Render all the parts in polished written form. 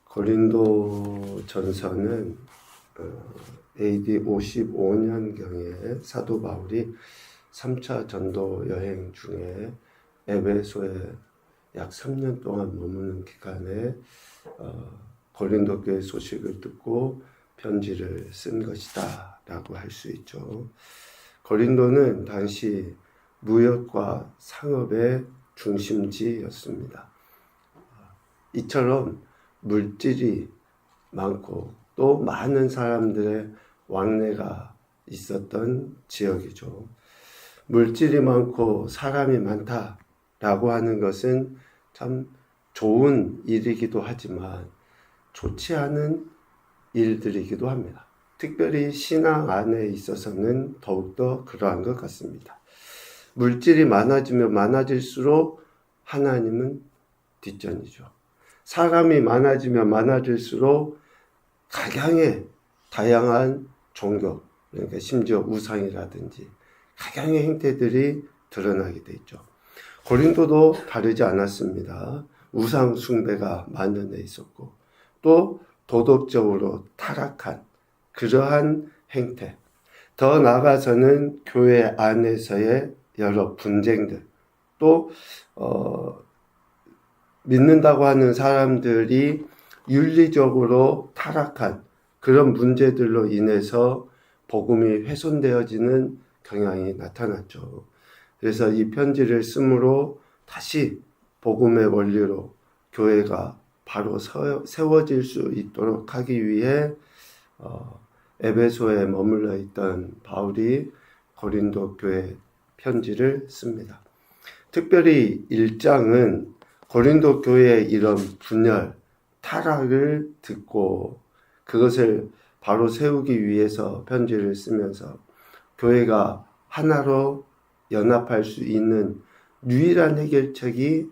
고린도 전서는 AD 55년경에 사도 바울이 3차 전도 여행 중에 에베소에 약 3년 동안 머무는 기간에 고린도 교회 소식을 듣고 편지를 쓴 것이다 라고 할 수 있죠. 고린도는 당시 무역과 상업의 중심지였습니다. 이처럼 물질이 많고 또 많은 사람들의 왕래가 있었던 지역이죠. 물질이 많고 사람이 많다라고 하는 것은 참 좋은 일이기도 하지만 좋지 않은 일들이기도 합니다. 특별히 신앙 안에 있어서는 더욱더 그러한 것 같습니다. 물질이 많아지면 많아질수록 하나님은 뒷전이죠. 사람이 많아지면 많아질수록 각양의 다양한 종교, 그러니까 심지어 우상이라든지 각양의 행태들이 드러나게 돼 있죠. 고린도도 다르지 않았습니다. 우상 숭배가 만연해 있었고 또 도덕적으로 타락한 그러한 행태, 더 나아가서는 교회 안에서의 여러 분쟁들, 또 믿는다고 하는 사람들이 윤리적으로 타락한 그런 문제들로 인해서 복음이 훼손되어지는 경향이 나타났죠. 그래서 이 편지를 쓰므로 다시 복음의 원리로 교회가 바로 세워질 수 있도록 하기 위해 에베소에 머물러 있던 바울이 고린도 교회 편지를 씁니다. 특별히 1장은 고린도 교회의 이런 분열, 타락을 듣고 그것을 바로 세우기 위해서 편지를 쓰면서 교회가 하나로 연합할 수 있는 유일한 해결책이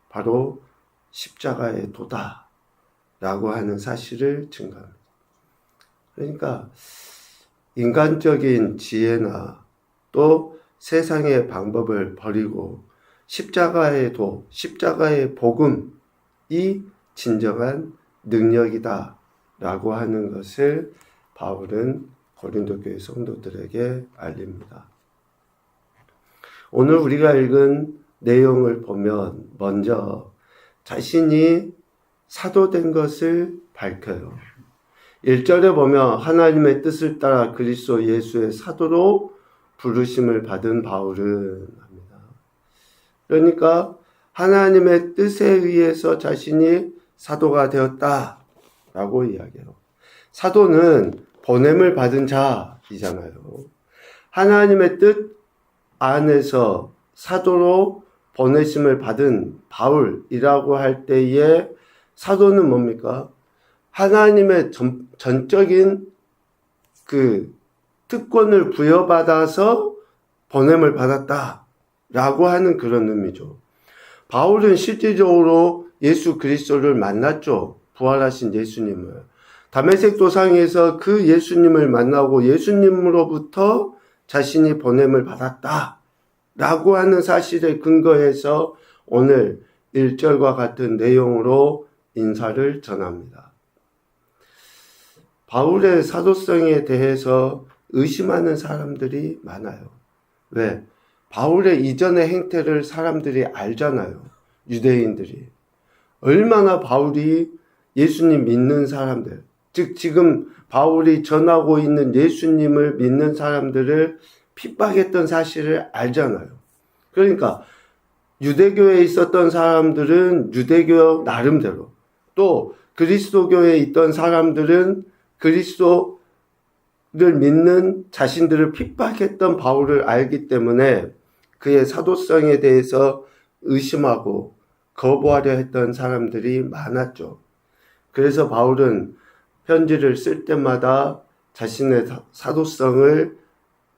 바로 십자가의 도다라고 하는 사실을 증거합니다. 그러니까 인간적인 지혜나 또 세상의 방법을 버리고 십자가의 도, 십자가의 복음이 진정한 능력이다 라고 하는 것을 바울은 고린도 교회 성도들에게 알립니다. 오늘 우리가 읽은 내용을 보면 먼저 자신이 사도된 것을 밝혀요. 1절에 보면 하나님의 뜻을 따라 그리스도 예수의 사도로 부르심을 받은 바울은 합니다. 그러니까 하나님의 뜻에 의해서 자신이 사도가 되었다라고 이야기해요. 사도는 보냄을 받은 자이잖아요. 하나님의 뜻 안에서 사도로 보내심을 받은 바울이라고 할 때에 사도는 뭡니까? 하나님의 전적인 그 특권을 부여받아서 보냄을 받았다라고 하는 그런 의미죠. 바울은 실질적으로 예수 그리스도를 만났죠. 부활하신 예수님을. 다메섹 도상에서 그 예수님을 만나고 예수님으로부터 자신이 보냄을 받았다라고 하는 사실에 근거해서 오늘 1절과 같은 내용으로 인사를 전합니다. 바울의 사도성에 대해서 의심하는 사람들이 많아요. 왜? 바울의 이전의 행태를 사람들이 알잖아요. 유대인들이. 얼마나 바울이 예수님 믿는 사람들, 즉 지금 바울이 전하고 있는 예수님을 믿는 사람들을 핍박했던 사실을 알잖아요. 그러니까 유대교에 있었던 사람들은 유대교 나름대로, 또 그리스도교에 있던 사람들은 그리스도를 믿는 자신들을 핍박했던 바울을 알기 때문에 그의 사도성에 대해서 의심하고 거부하려 했던 사람들이 많았죠. 그래서 바울은 편지를 쓸 때마다 자신의 사도성을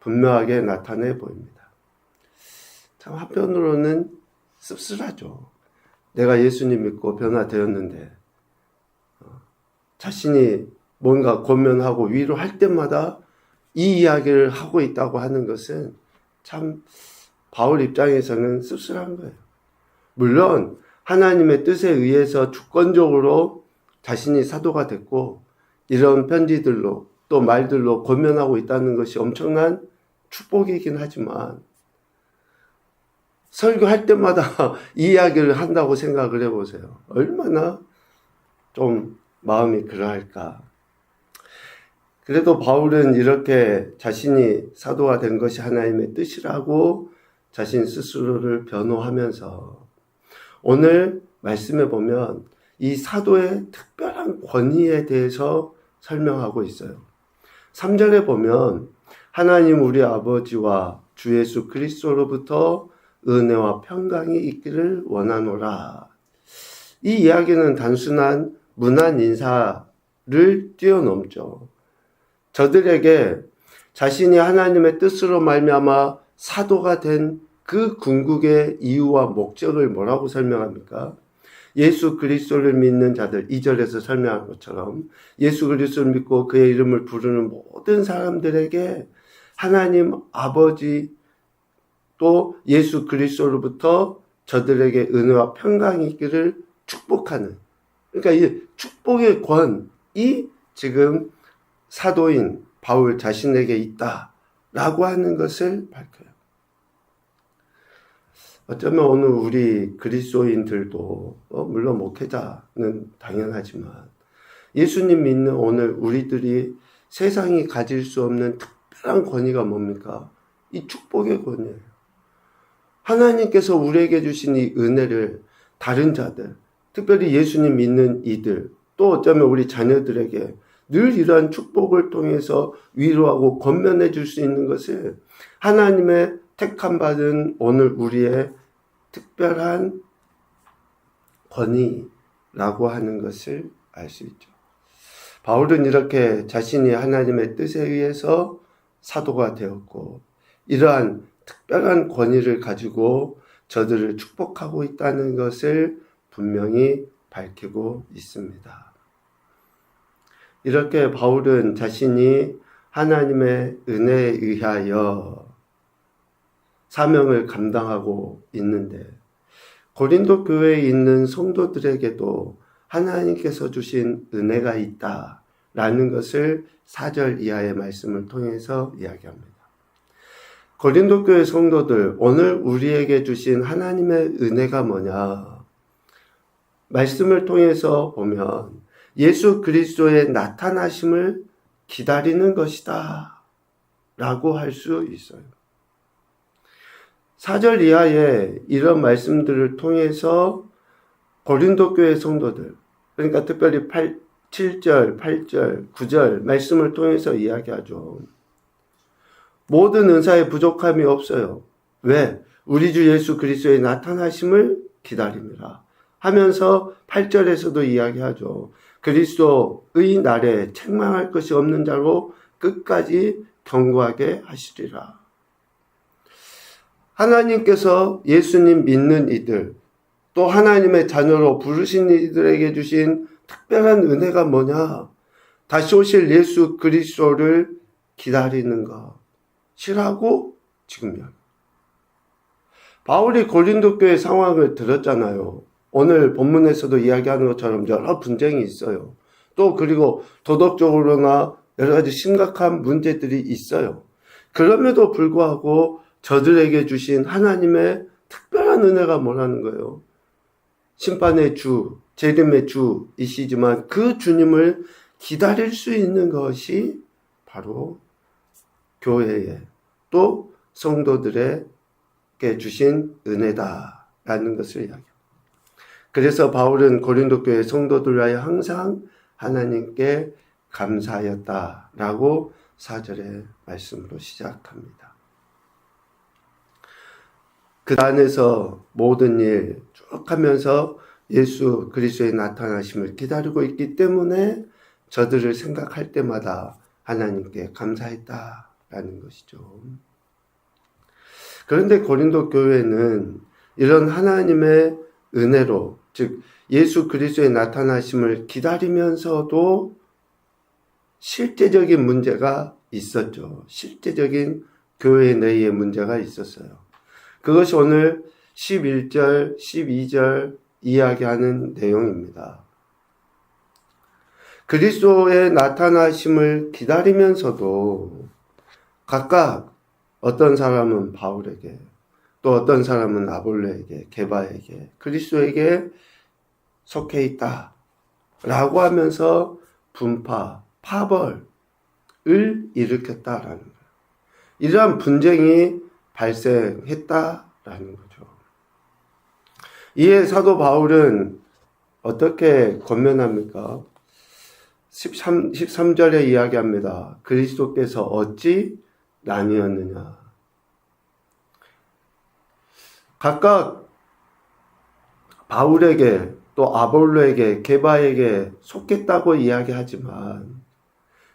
분명하게 나타내 보입니다. 참 한편으로는 씁쓸하죠. 내가 예수님 믿고 변화되었는데 자신이 뭔가 고면하고 위로할 때마다 이 이야기를 하고 있다고 하는 것은 참 바울 입장에서는 씁쓸한 거예요. 물론 하나님의 뜻에 의해서 주권적으로 자신이 사도가 됐고 이런 편지들로 또 말들로 권면하고 있다는 것이 엄청난 축복이긴 하지만 설교할 때마다 이 이야기를 한다고 생각을 해보세요. 얼마나 좀 마음이 그러할까. 그래도 바울은 이렇게 자신이 사도가 된 것이 하나님의 뜻이라고 자신 스스로를 변호하면서 오늘 말씀에 보면 이 사도의 특별한 권위에 대해서 설명하고 있어요. 3절에 보면 하나님 우리 아버지와 주 예수 그리스도로부터 은혜와 평강이 있기를 원하노라. 이 이야기는 단순한 문안 인사를 뛰어넘죠. 저들에게 자신이 하나님의 뜻으로 말미암아 사도가 된 그 궁극의 이유와 목적을 뭐라고 설명합니까? 예수 그리스도를 믿는 자들, 2절에서 설명한 것처럼 예수 그리스도를 믿고 그의 이름을 부르는 모든 사람들에게 하나님 아버지 또 예수 그리스도로부터 저들에게 은혜와 평강이 있기를 축복하는, 그러니까 이 축복의 권이 지금 사도인 바울 자신에게 있다라고 하는 것을 밝혀요. 어쩌면 오늘 우리 그리스도인들도 물론 목회자는 당연하지만 예수님 믿는 오늘 우리들이 세상이 가질 수 없는 특별한 권위가 뭡니까? 이 축복의 권위예요. 하나님께서 우리에게 주신 이 은혜를 다른 자들, 특별히 예수님 믿는 이들, 또 어쩌면 우리 자녀들에게 늘 이러한 축복을 통해서 위로하고 권면해 줄 수 있는 것을 하나님의 택함 받은 오늘 우리의 특별한 권위라고 하는 것을 알 수 있죠. 바울은 이렇게 자신이 하나님의 뜻에 의해서 사도가 되었고 이러한 특별한 권위를 가지고 저들을 축복하고 있다는 것을 분명히 밝히고 있습니다. 이렇게 바울은 자신이 하나님의 은혜에 의하여 사명을 감당하고 있는데 고린도 교회에 있는 성도들에게도 하나님께서 주신 은혜가 있다라는 것을 4절 이하의 말씀을 통해서 이야기합니다. 고린도 교회 성도들, 오늘 우리에게 주신 하나님의 은혜가 뭐냐? 말씀을 통해서 보면 예수 그리스도의 나타나심을 기다리는 것이다 라고 할 수 있어요. 4절 이하의 이런 말씀들을 통해서 고린도 교회 성도들, 그러니까 특별히 7절, 8절, 9절 말씀을 통해서 이야기하죠. 모든 은사에 부족함이 없어요. 왜? 우리 주 예수 그리스도의 나타나심을 기다립니다. 하면서 8절에서도 이야기하죠. 그리스도의 날에 책망할 것이 없는 자로 끝까지 견고하게 하시리라. 하나님께서 예수님 믿는 이들, 또 하나님의 자녀로 부르신 이들에게 주신 특별한 은혜가 뭐냐? 다시 오실 예수 그리스도를 기다리는 것이라고 지금 이야기. 바울이 고린도 교회 상황을 들었잖아요. 오늘 본문에서도 이야기하는 것처럼 여러 분쟁이 있어요. 또 그리고 도덕적으로나 여러 가지 심각한 문제들이 있어요. 그럼에도 불구하고 저들에게 주신 하나님의 특별한 은혜가 뭐라는 거예요? 심판의 주, 재림의 주이시지만 그 주님을 기다릴 수 있는 것이 바로 교회에 또 성도들에게 주신 은혜다라는 것을 이야기합니다. 그래서 바울은 고린도 교회 성도들 위하여 항상 하나님께 감사하였다라고 4절의 말씀으로 시작합니다. 그 안에서 모든 일 쭉 하면서 예수 그리스도의 나타나심을 기다리고 있기 때문에 저들을 생각할 때마다 하나님께 감사했다라는 것이죠. 그런데 고린도 교회는 이런 하나님의 은혜로, 즉 예수 그리스도의 나타나심을 기다리면서도 실제적인 문제가 있었죠. 실제적인 교회 내의 문제가 있었어요. 그것이 오늘 11절, 12절 이야기하는 내용입니다. 그리스도의 나타나심을 기다리면서도 각각 어떤 사람은 바울에게, 또 어떤 사람은 아볼로에게, 게바에게, 그리스도에게 속해 있다 라고 하면서 분파, 파벌을 일으켰다라는 거예요. 이러한 분쟁이 발생했다라는 거죠. 이에 사도 바울은 어떻게 권면합니까? 13절에 이야기합니다. 그리스도께서 어찌 나뉘었느냐. 각각 바울에게 또 아볼로에게 게바에게 속했다고 이야기하지만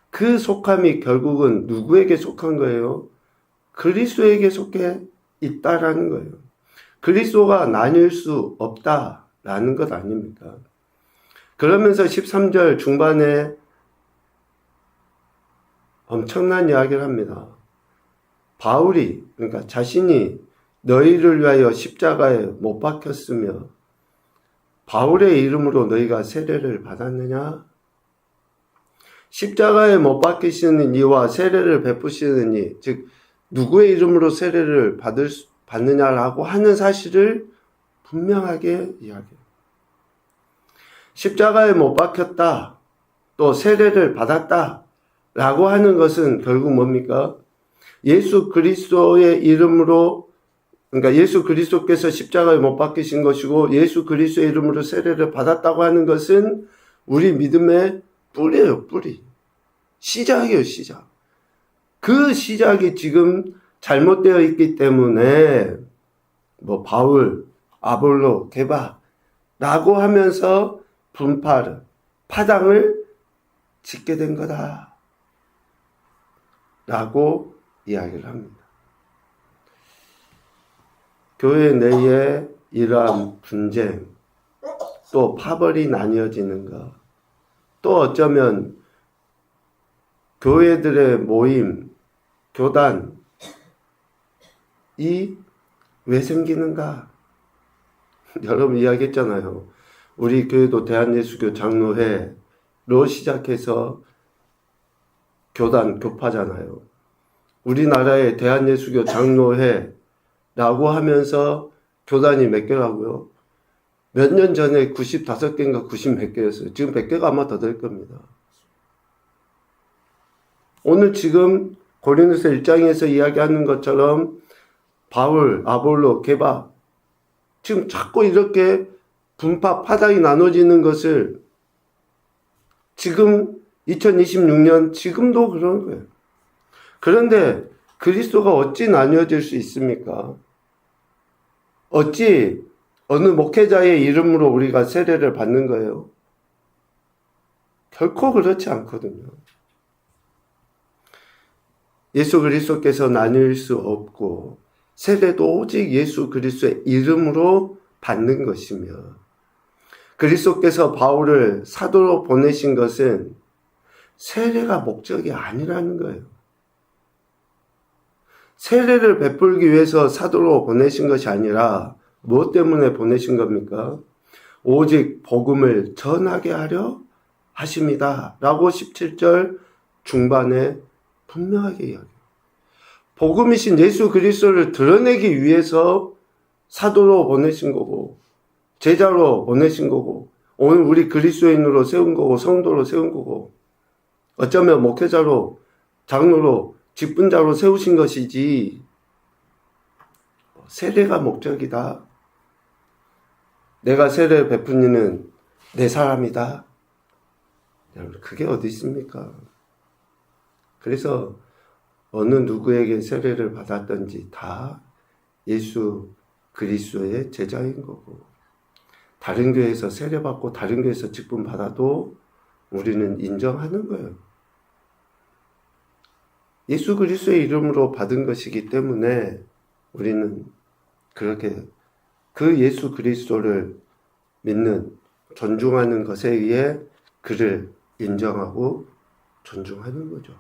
그 속함이 결국은 누구에게 속한 거예요? 그리스도에게 속해 있다라는 거예요. 그리스도가 나뉠 수 없다라는 것 아닙니까? 그러면서 13절 중반에 엄청난 이야기를 합니다. 바울이, 그러니까 자신이 너희를 위하여 십자가에 못 박혔으며 바울의 이름으로 너희가 세례를 받았느냐? 십자가에 못 박히시는 이와 세례를 베푸시는 이, 즉 누구의 이름으로 세례를 받느냐라고 하는 사실을 분명하게 이야기해요. 십자가에 못 박혔다, 또 세례를 받았다 라고 하는 것은 결국 뭡니까? 예수 그리스도의 이름으로, 그러니까 예수 그리스도께서 십자가에 못 박히신 것이고 예수 그리스도의 이름으로 세례를 받았다고 하는 것은 우리 믿음의 뿌리예요, 뿌리. 시작이에요, 시작. 그 시작이 지금 잘못되어 있기 때문에 뭐 바울, 아볼로, 게바라고 하면서 분파를, 파당을 짓게 된 거다 라고 이야기를 합니다. 교회 내에 이러한 분쟁, 또 파벌이 나뉘어지는 것, 또 어쩌면 교회들의 모임, 교단이 왜 생기는가? 여러분 이야기했잖아요. 우리 교회도 대한예수교 장로회로 시작해서 교단, 교파잖아요. 우리나라의 대한예수교 장로회라고 하면서 교단이 몇 개라고요? 몇 년 전에 95개인가 90 몇 개였어요. 지금 100개가 아마 더 될 겁니다. 오늘 지금 고린도서 1장에서 이야기하는 것처럼 바울, 아볼로, 게바 지금 자꾸 이렇게 분파, 파당이 나눠지는 것을 지금 2026년 지금도 그런 거예요. 그런데 그리스도가 어찌 나뉘어질 수 있습니까? 어찌 어느 목회자의 이름으로 우리가 세례를 받는 거예요? 결코 그렇지 않거든요. 예수 그리스도께서 나뉠 수 없고 세례도 오직 예수 그리스도의 이름으로 받는 것이며 그리스도께서 바울을 사도로 보내신 것은 세례가 목적이 아니라는 거예요. 세례를 베풀기 위해서 사도로 보내신 것이 아니라 무엇 때문에 보내신 겁니까? 오직 복음을 전하게 하려 하십니다. 라고 17절 중반에 분명하게 이야기해요. 복음이신 예수 그리스도를 드러내기 위해서 사도로 보내신 거고 제자로 보내신 거고 오늘 우리 그리스도인으로 세운 거고 성도로 세운 거고 어쩌면 목회자로 장로로 직분자로 세우신 것이지 세례가 목적이다. 내가 세례를 베푼 이는 내 사람이다. 여러분 그게 어디 있습니까? 그래서 어느 누구에게 세례를 받았든지 다 예수 그리스도의 제자인 거고 다른 교회에서 세례받고 다른 교회에서 직분 받아도 우리는 인정하는 거예요. 예수 그리스도의 이름으로 받은 것이기 때문에 우리는 그렇게 그 예수 그리스도를 믿는 존중하는 것에 의해 그를 인정하고 존중하는 거죠.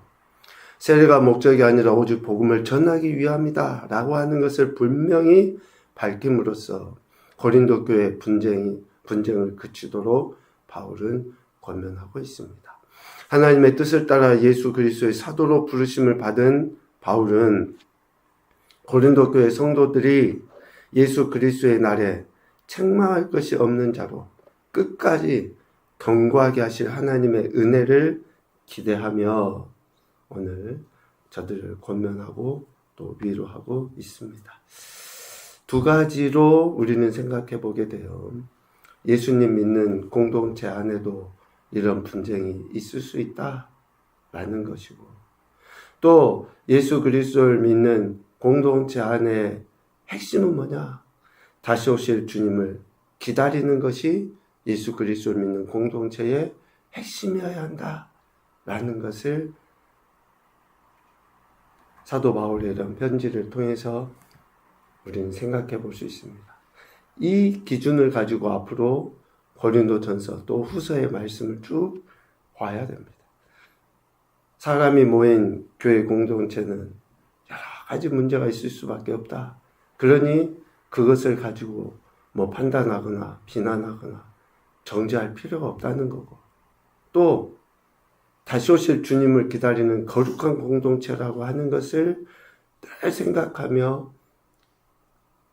세례가 목적이 아니라 오직 복음을 전하기 위함이다 라고 하는 것을 분명히 밝힘으로써 고린도 교회의 분쟁을 그치도록 바울은 권면하고 있습니다. 하나님의 뜻을 따라 예수 그리스도의 사도로 부르심을 받은 바울은 고린도 교회 성도들이 예수 그리스도의 날에 책망할 것이 없는 자로 끝까지 견고하게 하실 하나님의 은혜를 기대하며 오늘 저들을 권면하고 또 위로하고 있습니다. 두 가지로 우리는 생각해 보게 돼요. 예수님 믿는 공동체 안에도 이런 분쟁이 있을 수 있다라는 것이고, 또 예수 그리스도를 믿는 공동체 안에 핵심은 뭐냐? 다시 오실 주님을 기다리는 것이 예수 그리스도를 믿는 공동체의 핵심이어야 한다라는 것을 사도 바울의 이런 편지를 통해서 우리는 생각해 볼 수 있습니다. 이 기준을 가지고 앞으로 고린도전서 또 후서의 말씀을 쭉 봐야 됩니다. 사람이 모인 교회 공동체는 여러 가지 문제가 있을 수밖에 없다. 그러니 그것을 가지고 판단하거나 비난하거나 정죄할 필요가 없다는 거고, 또 다시 오실 주님을 기다리는 거룩한 공동체라고 하는 것을 늘 생각하며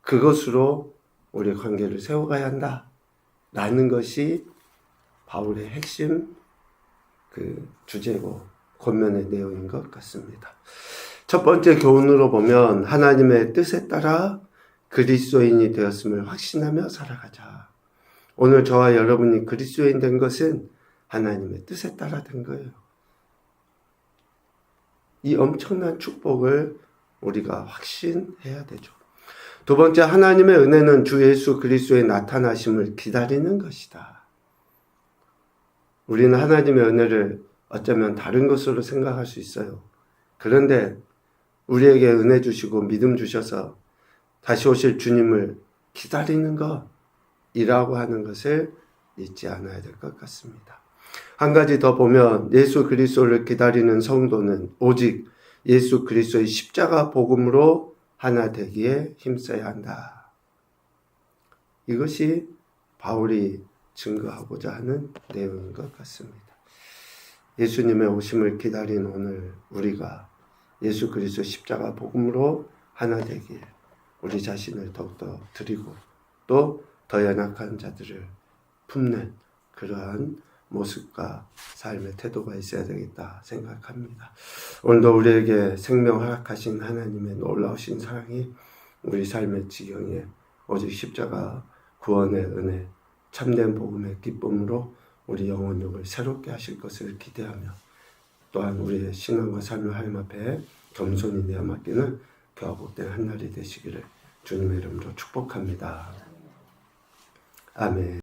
그것으로 우리의 관계를 세워가야 한다라는 것이 바울의 핵심 주제고 권면의 내용인 것 같습니다. 첫 번째 교훈으로 보면 하나님의 뜻에 따라 그리스도인이 되었음을 확신하며 살아가자. 오늘 저와 여러분이 그리스도인 된 것은 하나님의 뜻에 따라 된 거예요. 이 엄청난 축복을 우리가 확신해야 되죠. 두 번째, 하나님의 은혜는 주 예수 그리스도의 나타나심을 기다리는 것이다. 우리는 하나님의 은혜를 어쩌면 다른 것으로 생각할 수 있어요. 그런데 우리에게 은혜 주시고 믿음 주셔서 다시 오실 주님을 기다리는 것이라고 하는 것을 잊지 않아야 될 것 같습니다. 한 가지 더 보면 예수 그리스도를 기다리는 성도는 오직 예수 그리스도의 십자가 복음으로 하나 되기에 힘써야 한다. 이것이 바울이 증거하고자 하는 내용인 것 같습니다. 예수님의 오심을 기다린 오늘 우리가 예수 그리스도 십자가 복음으로 하나 되기에 우리 자신을 더욱더 드리고 또 더 연약한 자들을 품는 그러한 모습과 삶의 태도가 있어야 되겠다 생각합니다. 오늘도 우리에게 생명 허락하신 하나님의 놀라우신 사랑이 우리 삶의 지경에 오직 십자가 구원의 은혜, 참된 복음의 기쁨으로 우리 영혼력을 새롭게 하실 것을 기대하며 또한 우리의 신앙과 삶을 하나님 앞에 겸손히 내어맡기는 그와 복된 한날이 되시기를 주님의 이름으로 축복합니다. 아멘.